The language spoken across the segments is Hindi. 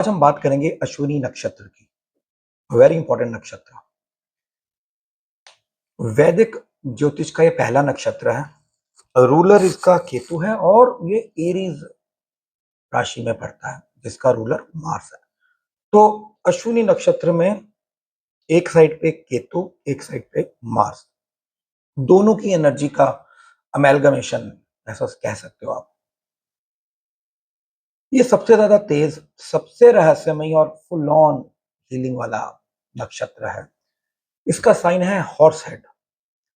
आज हम बात करेंगे अश्विनी नक्षत्र की। वेरी इंपॉर्टेंट नक्षत्र। वैदिक ज्योतिष का ये पहला नक्षत्र है। रूलर इसका केतु है और ये एरीज राशि में पड़ता है जिसका रूलर मार्स है। तो अश्विनी नक्षत्र में एक साइड पे केतु, एक साइड पे मार्स, दोनों की एनर्जी का अमेलगमेशन ऐसा कह सकते हो आप। ये सबसे ज्यादा तेज, सबसे रहस्यमयी और फुल ऑन हीलिंग वाला नक्षत्र है। इसका साइन है हॉर्स हेड।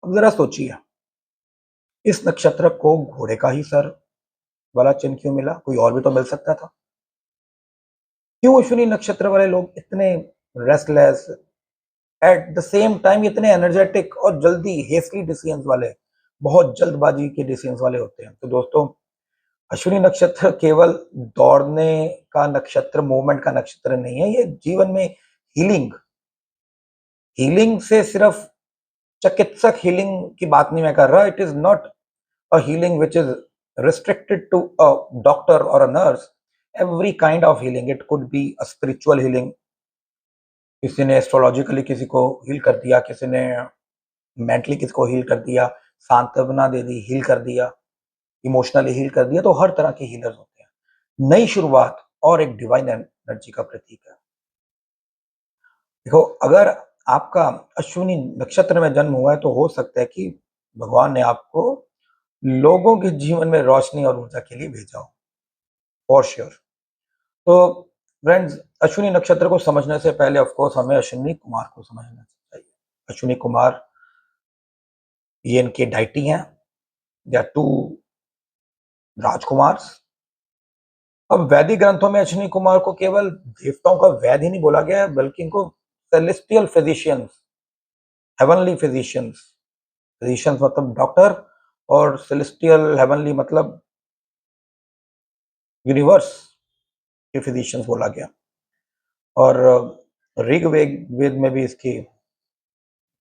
अब जरा सोचिए, इस नक्षत्र को घोड़े का ही सर वाला चिन्ह क्यों मिला? कोई और भी तो मिल सकता था। क्यों अश्विनी नक्षत्र वाले लोग इतने restless, at the same time इतने एनर्जेटिक और जल्दी हेस्टली डिसीजंस वाले, बहुत जल्दबाजी के डिसीजंस वाले होते हैं? तो दोस्तों, अश्विनी नक्षत्र केवल दौड़ने का नक्षत्र, मूवमेंट का नक्षत्र नहीं है। ये जीवन में हीलिंग, हीलिंग से सिर्फ चिकित्सक हीलिंग की बात नहीं मैं कर रहा। It is not a healing which is restricted to a doctor or a nurse. Every kind of healing. It could be a spiritual healing. किसी ने एस्ट्रोलॉजिकली किसी को हील कर दिया, किसी ने मेंटली किसी को हील कर दिया, सांत्वना दे दी, हील कर दिया, इमोशनली हील कर दिया। तो हर तरह के हीलर्स होते हैं। नई शुरुआत और एक डिवाइन एनर्जी का प्रतीक है। देखो, अगर आपका अश्विनी नक्षत्र में जन्म हुआ है तो हो सकता है कि भगवान ने आपको लोगों के जीवन में रोशनी और ऊर्जा के लिए भेजा हो, फॉर श्योर। तो फ्रेंड्स, अश्विनी नक्षत्र को समझने से पहले ऑफ कोर्स हमें अश्विनी कुमार को समझना चाहिए। अश्विनी कुमार ये इनके डाइटी हैं, या टू राजकुमार। अब वैदिक ग्रंथों में अश्विनी कुमार को केवल देवताओं का वैद ही नहीं बोला गया है, बल्कि इनको celestial physicians, heavenly physicians, physicians मतलब डॉक्टर, और सेलेस्टियल हेवनली मतलब यूनिवर्स के फिजिशियंस बोला गया। और ऋग्वेद वेद में भी इसकी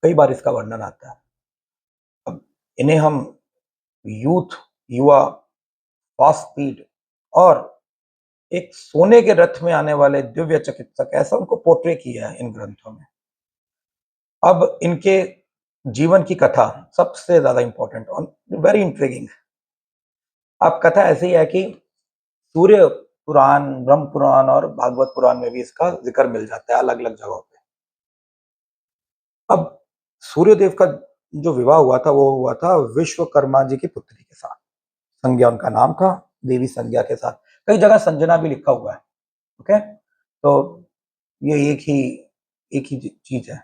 कई बार इसका वर्णन आता है। अब इन्हें हम यूथ, युवा, फास्ट स्पीड और एक सोने के रथ में आने वाले दिव्य चिकित्सक, ऐसा उनको पोर्ट्रे किया है इन ग्रंथों में। अब इनके जीवन की कथा सबसे ज्यादा इंपॉर्टेंट और वेरी इंट्रिगिंग। अब कथा ऐसी है कि सूर्य पुराण, ब्रह्म पुराण और भागवत पुराण में भी इसका जिक्र मिल जाता है अलग अलग जगहों पे। अब सूर्यदेव का जो विवाह हुआ था वो हुआ था विश्वकर्मा जी की पुत्री के साथ। संज्ञा उनका नाम था, देवी संज्ञा के साथ। कई जगह संजना भी लिखा हुआ है। ओके, तो ये एक ही चीज है।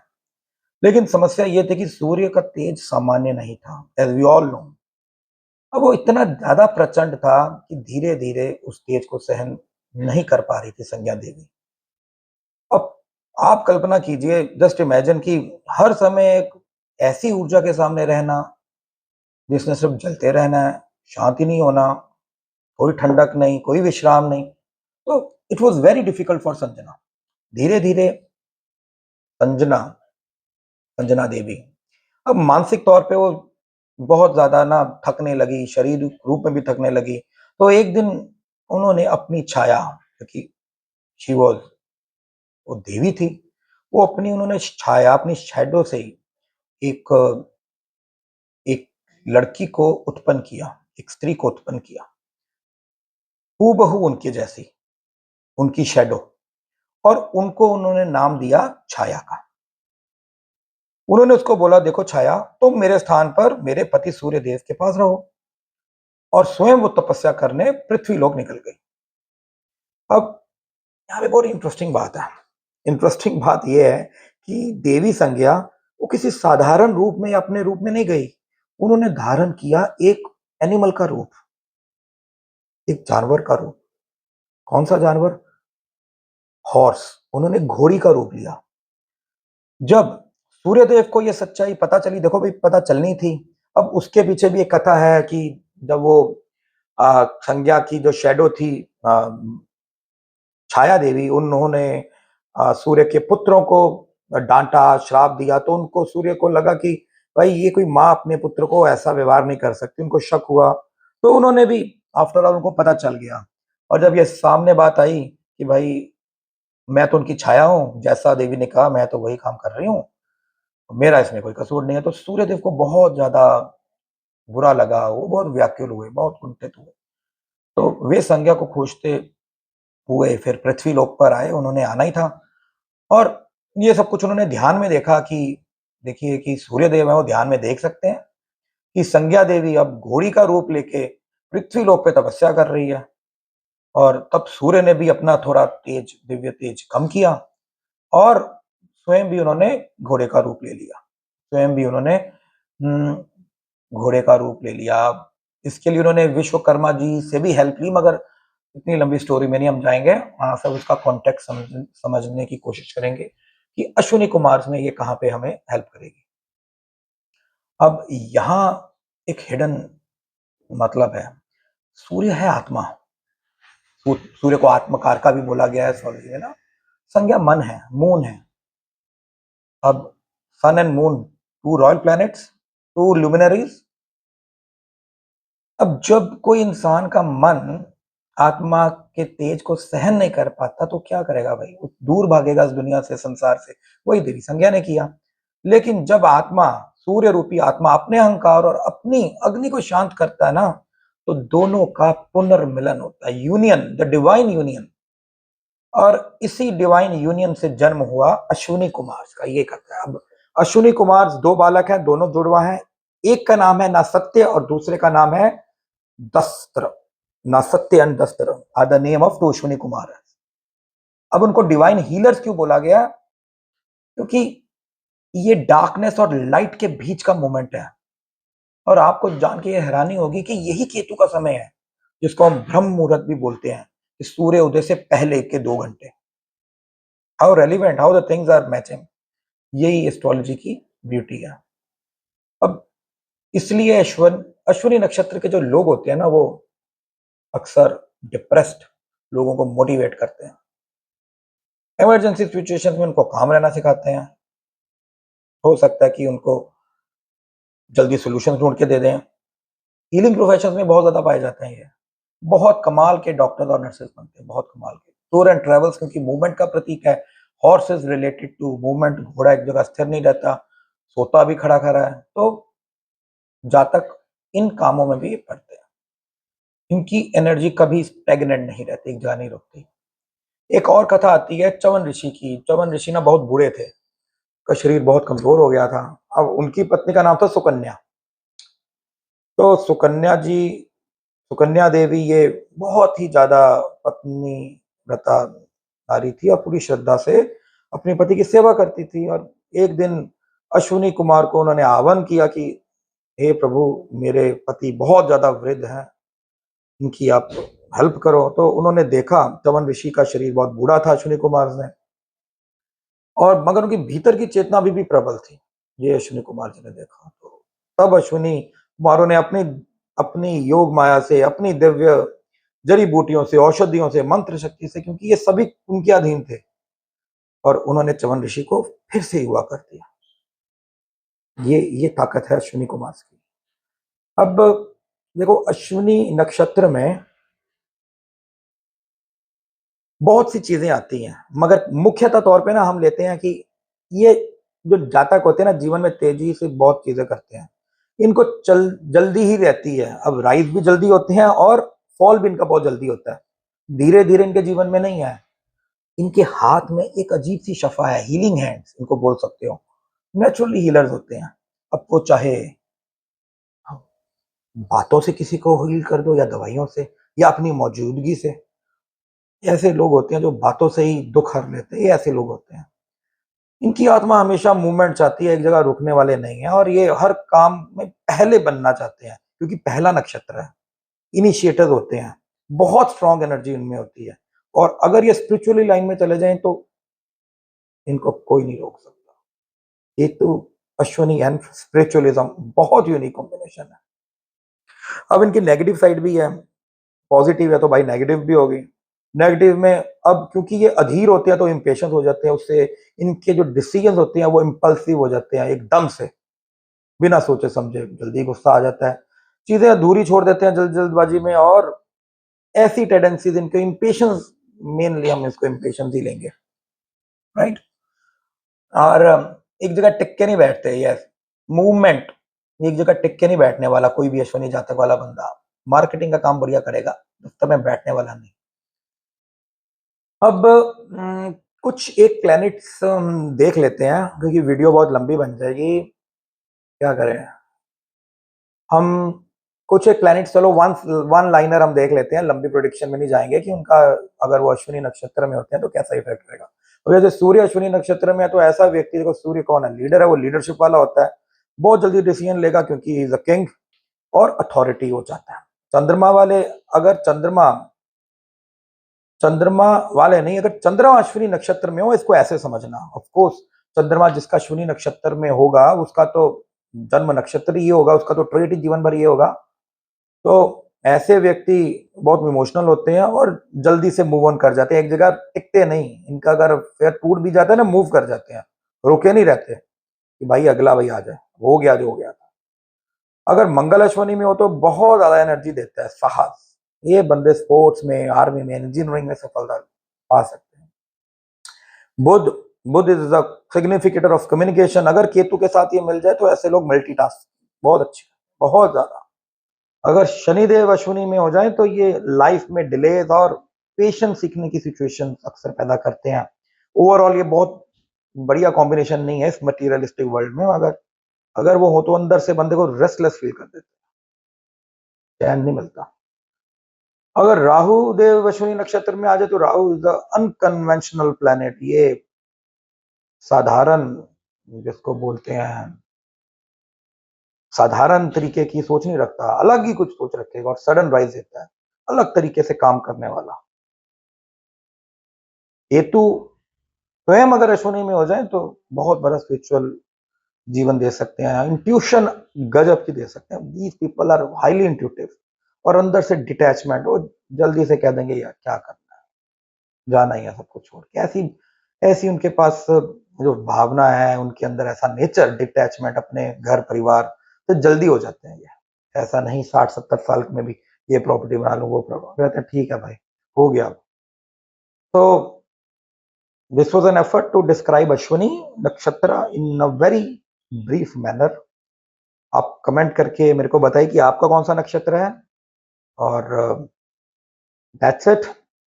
लेकिन समस्या ये थी कि सूर्य का तेज सामान्य नहीं था, एज वी ऑल नो। अब वो इतना ज्यादा प्रचंड था कि धीरे धीरे उस तेज को सहन नहीं कर पा रही थी संज्ञा देवी। अब आप कल्पना कीजिए, जस्ट इमेजिन कि हर समय एक ऐसी ऊर्जा के सामने रहना जिसने सिर्फ जलते रहना है, शांति नहीं होना, कोई ठंडक नहीं, कोई विश्राम नहीं। तो it was very difficult for Sanjana. धीरे धीरे संजना, संजना देवी अब मानसिक तौर पे वो बहुत ज्यादा ना थकने लगी, शरीर रूप में भी थकने लगी। तो एक दिन उन्होंने अपनी छाया, क्योंकि शी वॉज, वो देवी थी, वो अपनी उन्होंने छाया, अपनी शैडो से ही एक एक लड़की को उत्पन्न किया, एक स्त्री को उत्पन्न किया, हूबहू उनके जैसी, उनकी शैडो। और उनको उन्होंने नाम दिया छाया का। उन्होंने उसको बोला, देखो छाया, तुम मेरे स्थान पर मेरे पति सूर्य देव के पास रहो। और स्वयं वो तपस्या करने पृथ्वी लोक निकल गई। अब यहाँ पे बहुत इंटरेस्टिंग बात है। इंटरेस्टिंग बात यह है कि देवी संज्ञा वो किसी साधारण रूप में या अपने रूप में नहीं गई। उन्होंने धारण किया एक एनिमल का रूप, एक जानवर का रूप। कौन सा जानवर? हॉर्स। उन्होंने घोड़ी का रूप लिया। जब सूर्यदेव को यह सच्चाई पता चली, देखो भाई, पता चलनी थी। अब उसके पीछे भी एक कथा है कि जब वो संज्ञा की जो शैडो थी, छाया देवी, उन्होंने सूर्य के पुत्रों को डांटा, श्राप दिया। तो उनको, सूर्य को लगा कि भाई ये कोई माँ अपने पुत्र को ऐसा व्यवहार नहीं कर सकती। उनको शक हुआ। तो उन्होंने भी, आफ्टर ऑल, उनको पता चल गया। और जब ये सामने बात आई कि भाई मैं तो उनकी छाया हूँ, जैसा देवी ने कहा मैं तो वही काम कर रही हूँ, मेरा इसमें कोई कसूर नहीं है। तो सूर्यदेव को बहुत ज़्यादा बुरा लगा, वो बहुत व्याकुल हुए, बहुत कुंठित हुए। तो वे संज्ञा को खोजते हुए फिर पृथ्वी लोक पर आए, उन्होंने आना ही था। और ये सब कुछ उन्होंने ध्यान में देखा कि देखिए कि सूर्यदेव है, वो ध्यान में देख सकते हैं कि संज्ञा देवी अब घोड़ी का रूप लेके पृथ्वी लोक पे तपस्या कर रही है। और तब सूर्य ने भी अपना थोड़ा तेज, दिव्य तेज कम किया और स्वयं भी उन्होंने घोड़े का रूप ले लिया। स्वयं भी उन्होंने घोड़े का रूप ले लिया। इसके लिए उन्होंने विश्वकर्मा जी से भी हेल्प ली, मगर इतनी लंबी स्टोरी में नहीं हम जाएंगे। सब उसका कॉन्टेक्स्ट समझने की कोशिश करेंगे कि अश्विनी कुमार में ये कहाँ पे हमें हेल्प करेगी। अब यहाँ एक हिडन मतलब है। सूर्य है आत्मा, सूर्य को आत्मकार का भी बोला गया है एस्ट्रोलॉजी में ना। संज्ञा मन है, मून है। अब sun and moon, two royal planets, two luminaries. अब जब कोई इंसान का मन आत्मा के तेज को सहन नहीं कर पाता तो क्या करेगा भाई, वो दूर भागेगा इस दुनिया से, संसार से। वही देवी संज्ञा ने किया। लेकिन जब आत्मा, सूर्य रूपी आत्मा अपने अहंकार और अपनी अग्नि को शांत करता है ना, तो दोनों का पुनर्मिलन होता है, यूनियन, द डिवाइन यूनियन। और इसी डिवाइन यूनियन से जन्म हुआ अश्विनी कुमार का। ये करता है। अब अश्विनी कुमार दो बालक हैं, दोनों जुड़वा हैं। एक का नाम है नासत्य और दूसरे का नाम है Dastra. Nasatya and Dastra are the name of two Ashwini Kumar. अब उनको डिवाइन हीलर्स क्यों बोला गया? क्योंकि ये डार्कनेस और लाइट के बीच का मोमेंट है। और आपको जान के ये हैरानी होगी कि यही केतु का समय है, जिसको हम ब्रह्म मुहूर्त भी बोलते हैं, सूर्य उदय से पहले के 2 घंटे। How relevant, how the things are matching. यही एस्ट्रोलॉजी की ब्यूटी है। अब इसलिए अश्विनी नक्षत्र के जो लोग होते हैं ना, वो अक्सर डिप्रेस्ड लोगों को मोटिवेट करते हैं। इमरजेंसी सिचुएशंस में उनको काम रहना सिखाते हैं। हो सकता है कि उनको जल्दी सॉल्यूशंस ढूंढ के दे दें। हीलिंग प्रोफेशंस में बहुत ज्यादा पाए जाते हैं ये। बहुत कमाल के डॉक्टर्स और नर्सेस बनते हैं, बहुत कमाल के। टूर एंड ट्रेवल्स क्योंकि मूवमेंट का प्रतीक है। Horse is related to movement, घोड़ा एक जगह स्थिर नहीं रहता, सोता भी खड़ा खड़ा है। तो जातक इन कामों में भी पड़ते हैं। इनकी एनर्जी कभी स्टेगनेंट नहीं रहती, एक जगह नहीं रुकती। एक और कथा आती है च्यवन ऋषि की। च्यवन ऋषि ना बहुत बूढ़े थे, का शरीर बहुत कमजोर हो गया था। अब उनकी पत्नी का नाम था सुकन्या। तो सुकन्या देवी ये बहुत ही ज्यादा पत्नी व्रता नारी थी और पूरी श्रद्धा से अपने पति की सेवा करती थी। और एक दिन अश्विनी कुमार को उन्होंने आह्वान किया कि हे प्रभु, मेरे पति बहुत ज्यादा वृद्ध हैं, इनकी आप हेल्प करो। तो उन्होंने देखा च्यवन ऋषि का शरीर बहुत बूढ़ा था अश्विनी कुमार ने, और मगर उनकी भीतर की चेतना अभी भी प्रबल थी। ये अश्विनी कुमार जी ने देखा। तो तब अश्विनी कुमारों ने अपनी अपनी योग माया से, अपनी दिव्य जड़ी बूटियों से, औषधियों से, मंत्र शक्ति से, क्योंकि ये सभी उनके अधीन थे, और उन्होंने च्यवन ऋषि को फिर से युवा कर दिया। ये ताकत है अश्विनी कुमार की। अब देखो, अश्विनी नक्षत्र में बहुत सी चीजें आती हैं, मगर मुख्यतः तौर पे ना हम लेते हैं कि ये जो जातक होते हैं ना, जीवन में तेजी से बहुत चीजें करते हैं। इनको जल्दी ही रहती है। अब राइज भी जल्दी होते हैं और फॉल भी इनका बहुत जल्दी होता है। धीरे धीरे इनके जीवन में नहीं है। इनके हाथ में एक अजीब सी शफा है, हीलिंग हैंड्स इनको बोल सकते हो। नेचुरली हीलर्स होते हैं। अब वो चाहे बातों से किसी को हील कर दो, या दवाइयों से, या अपनी मौजूदगी से। ऐसे लोग होते हैं जो बातों से ही दुख हर लेते हैं, ये ऐसे लोग होते हैं। इनकी आत्मा हमेशा मूवमेंट चाहती है, एक जगह रुकने वाले नहीं है। और ये हर काम में पहले बनना चाहते हैं, क्योंकि पहला नक्षत्र है। इनिशिएटर होते हैं, बहुत स्ट्रांग एनर्जी इनमें होती है। और अगर ये स्पिरिचुअली लाइन में चले जाएं तो इनको कोई नहीं रोक सकता। ये तो अश्विनी एंड स्पिरिचुअलिज्म बहुत यूनिक कॉम्बिनेशन है। अब इनकी नेगेटिव साइड भी है। पॉजिटिव है तो भाई नेगेटिव भी होगी। नेगेटिव में, अब क्योंकि ये अधीर होते हैं तो इम्पेशंस हो जाते हैं, उससे इनके जो डिसीजन होते हैं वो इम्पल्सिव हो जाते हैं, एकदम से बिना सोचे समझे जल्दी गुस्सा आ जाता है। चीजें अधूरी छोड़ देते हैं जल्दबाजी में। और ऐसी टेंडेंसीज इनके, इम्पेशंस, मेनली हम इसको इम्पेशंस ही लेंगे। राइट। और एक जगह टिक के नहीं बैठते। यस, मूवमेंट, एक जगह टिक के नहीं बैठने वाला कोई भी अश्विनी जातक वाला बंदा। मार्केटिंग का काम बढ़िया करेगा, दफ्तर में बैठने वाला नहीं। अब कुछ एक प्लैनेट्स देख लेते हैं, क्योंकि वीडियो बहुत लंबी बन जाएगी। क्या करें हम, कुछ एक प्लैनेट्स, चलो वन लाइनर हम देख लेते हैं, लंबी प्रोडिक्शन में नहीं जाएंगे कि उनका अगर वो अश्विनी नक्षत्र में होते हैं तो कैसा इफेक्ट रहेगा। तो जैसे सूर्य अश्विनी नक्षत्र में है तो ऐसा व्यक्ति, देखो सूर्य कौन है, लीडर है, वो लीडरशिप वाला होता है, बहुत जल्दी डिसीजन लेगा क्योंकि ही इज अ किंग और अथॉरिटी हो जाता है। चंद्रमा वाले, अगर चंद्रमा वाले नहीं, अगर चंद्रमा अश्विनी नक्षत्र में हो, इसको ऐसे समझना, ऑफ कोर्स चंद्रमा जिसका अश्विनी नक्षत्र में होगा उसका तो जन्म नक्षत्र ही होगा, उसका तो ट्रेट ही जीवन भर ये होगा। तो ऐसे व्यक्ति बहुत इमोशनल होते हैं और जल्दी से मूव ऑन कर जाते हैं, एक जगह टिकते नहीं। इनका अगर फेयर टूट भी जाता है ना, मूव कर जाते हैं, रुके नहीं रहते कि भाई अगला भाई आ जाए, हो गया जो हो गया था। अगर मंगल अश्विनी में हो तो बहुत ज्यादा एनर्जी देता है, साहस, ये बंदे स्पोर्ट्स में, आर्मी में, इंजीनियरिंग में सफलता पा सकते हैं। Budh, Budh is the significator of communication. अगर केतु के साथ ये मिल जाए तो ऐसे लोग मल्टीटास्क बहुत अच्छे, बहुत ज्यादा। अगर शनिदेव अश्विनी में हो जाए तो ये लाइफ में डिलेज और पेशेंस सीखने की सिचुएशन अक्सर पैदा करते हैं। ओवरऑल ये बहुत बढ़िया कॉम्बिनेशन नहीं है इस मटीरियलिस्टिक वर्ल्ड में, मगर अगर वो हो तो अंदर से बंदे को रेस्टलेस फील कर देते हैं, चैन नहीं मिलता। अगर राहु देव अश्विनी नक्षत्र में आ जाए तो Rahu is the unconventional planet. ये साधारण, जिसको बोलते हैं, साधारण तरीके की सोच नहीं रखता, अलग ही कुछ सोच रखेगा और सडन राइज देता है, अलग तरीके से काम करने वाला। केतु स्वयं अगर अश्विनी में हो जाए तो बहुत बड़ा स्पिरिचुअल जीवन दे सकते हैं, इंट्यूशन गजब की दे सकते हैं। These people are highly intuitive और अंदर से डिटैचमेंट, वो जल्दी से कह देंगे यार क्या करना है, जाना ही है सबको छोड़ के। ऐसी ऐसी उनके पास जो भावना है, उनके अंदर ऐसा नेचर, डिटैचमेंट अपने घर परिवार तो जल्दी हो जाते हैं। ये ऐसा नहीं 60-70 साल में भी ये प्रॉपर्टी बना लूं, वो प्रॉपर्टी, कहते हैं ठीक है भाई हो गया। तो this was an effort to describe Ashwini nakshatra in a very brief manner. आप कमेंट करके मेरे को बताइए कि आपका कौन सा नक्षत्र है, और दैट्स इट।